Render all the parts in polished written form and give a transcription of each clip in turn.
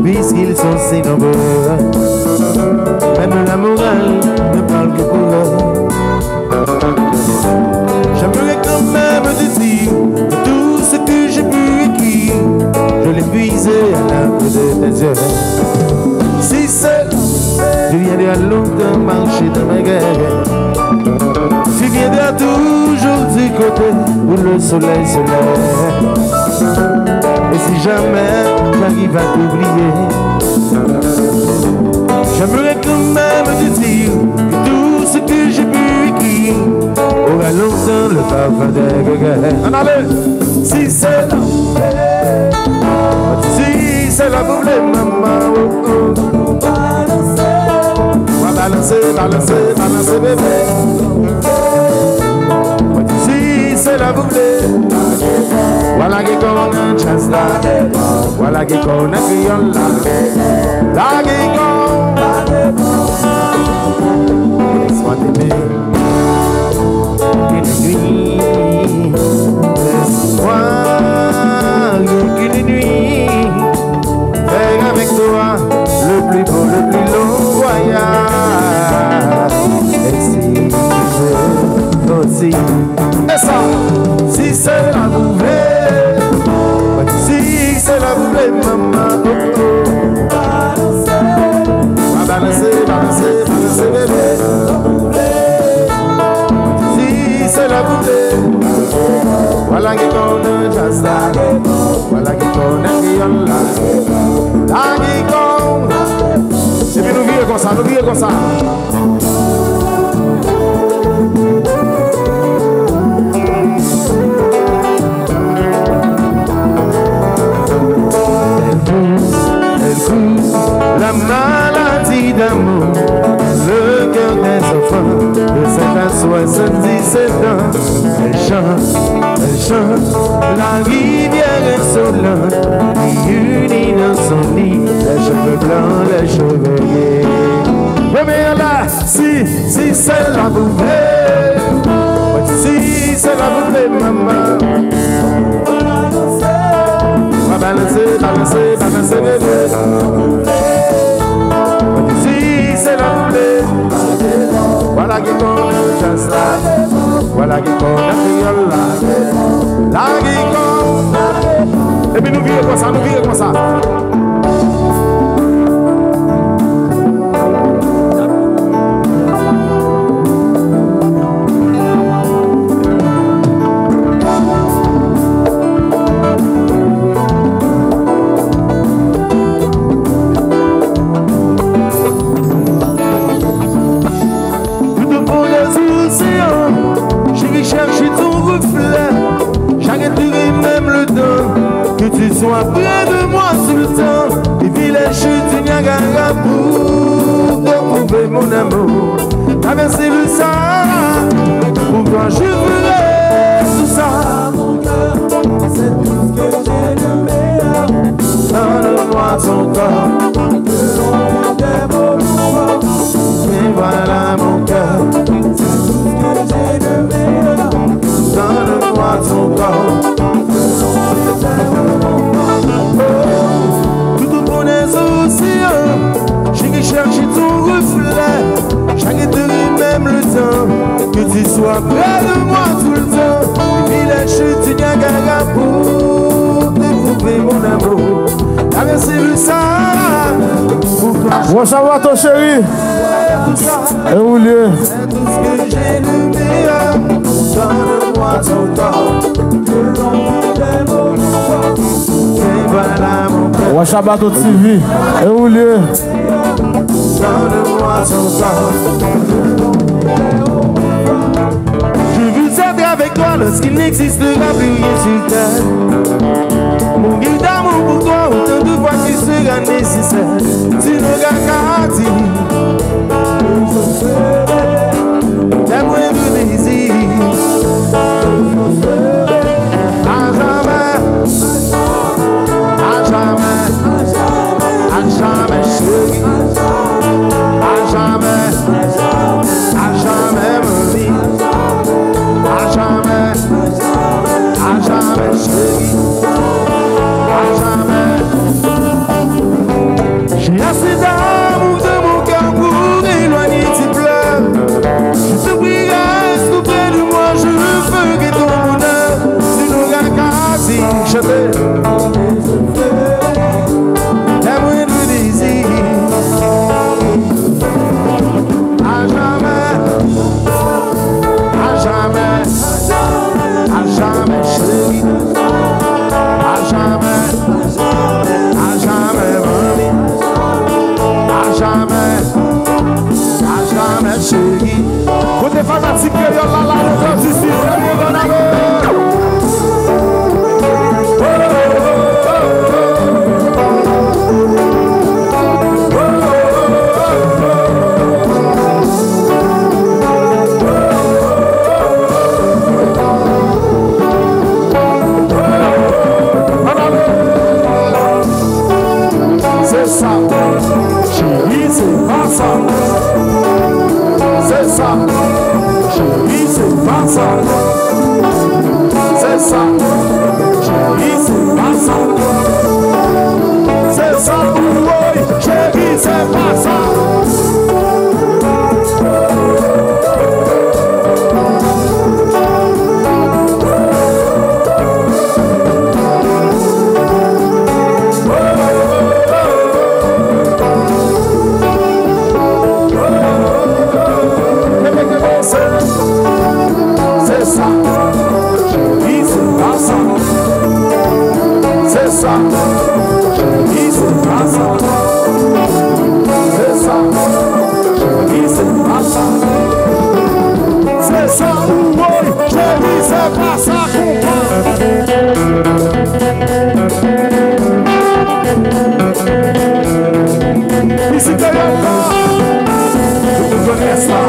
puisqu'ils sont si nombreux. Même la morale ne parle que pour eux. J'aimerais quand même te dire que tout ce que j'ai pu écrire, je l'ai puisé à l'âme de tes yeux. Si seul, tu viendras longtemps marcher dans ma guerre. Tu viendras toujours du côté où le soleil se lève. Et si jamais j'arrive à t'oublier, j'aimerais quand même te dire que tout ce que j'ai pu écrire aura longtemps le parfum des regrets. En allez, si c'est la si c'est la boulette, maman, oh, oh. On va balancer, balancer, balancer, bébé. Si c'est la boulette, voilà qui connaît chasse là, voilà qui connaît criole là, là qui connaît. Laisse-moi t'aimer une nuit, laisse-moi qu'une nuit, faire avec toi le plus beau, le plus long voyage. Et si tu veux aussi, et ça, si c'est la boulette, si c'est la boulette, maman, oh, oh. Balancer, balancer, balancer, bébé. Si c'est la boulette, voilà qui connaît jazz là, voilà qui connaît criole là, là qui connaît. Et puis nous vivons comme ça, nous vivons comme ça. La maladie d'amour, le cœur des enfants de 7 à 77 ans. Elle chante, la rivière insolente qui unit dans son lit les cheveux blancs, les chevaliers. Mais là, si c'est la boulette, si c'est la boulette, maman. On va balancer, balancer, balancer, bébé. Si c'est la boulette, voilà qui connaît jazz là, voilà qui connaît criole là, là qui connaît. Et puis nous vivons comme ça, nous vivons comme ça. Que tu sois près de moi tout le temps. Et puis les chutes du Niagara pour retrouver mon amour. Traverser le Sahara, pour toi je ferai tout ça. Mon cœur, c'est tout ce que j'ai de meilleur. Donne-moi ton corps, que l'on des beaux jours. Et voilà mon cœur, c'est tout ce que j'ai de meilleur. Donne-moi ton corps. Tout au fond des océans, j'ai cherché ton reflet. J'ai tenu même le temps que tu sois près de moi tout le temps. Et puis les chutes du Niagara pour découvrir mon amour. Traverser le Sahara pour toi. Bon, ça va ton chéri? Et où lieu? C'est tout ce que j'ai de meilleur. Donne-moi ton corps, que l'on des beaux jours. Et voilà mon cœur. Washabato TV. Et où lieu? Donne-moi ton corps. Je veux être avec toi lorsqu'il n'existera plus rien sur terre. Mourir d'amour pour toi autant de fois qu'il sera nécessaire. Tu n'auras qu'à dire t'es moins de désir. À jamais, à jamais, à jamais chérie. À jamais, à jamais ma vie. À jamais chérie. ça, chérie, c'est pas ça. C'est ça, chérie, c'est pas ça. C'est ça, chérie, c'est pas ça. C'est ça, oui, chérie, c'est pas ça. C'est ça, chérie, c'est pas ça. C'est ça, chérie, c'est pas ça. C'est ça, chérie, c'est pas ça. C'est ça, oui, chérie, c'est pas ça, comprends. Ici, t'es là, vous connaissez ça.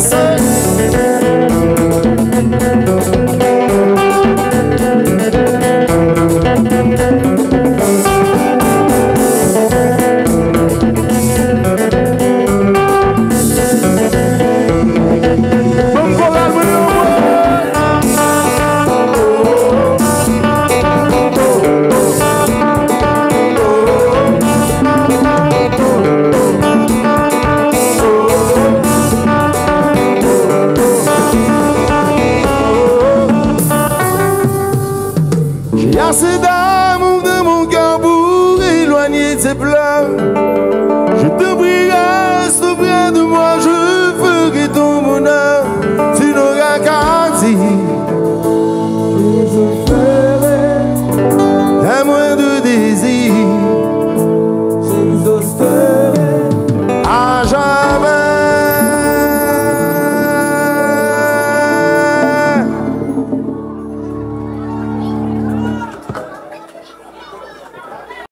seul.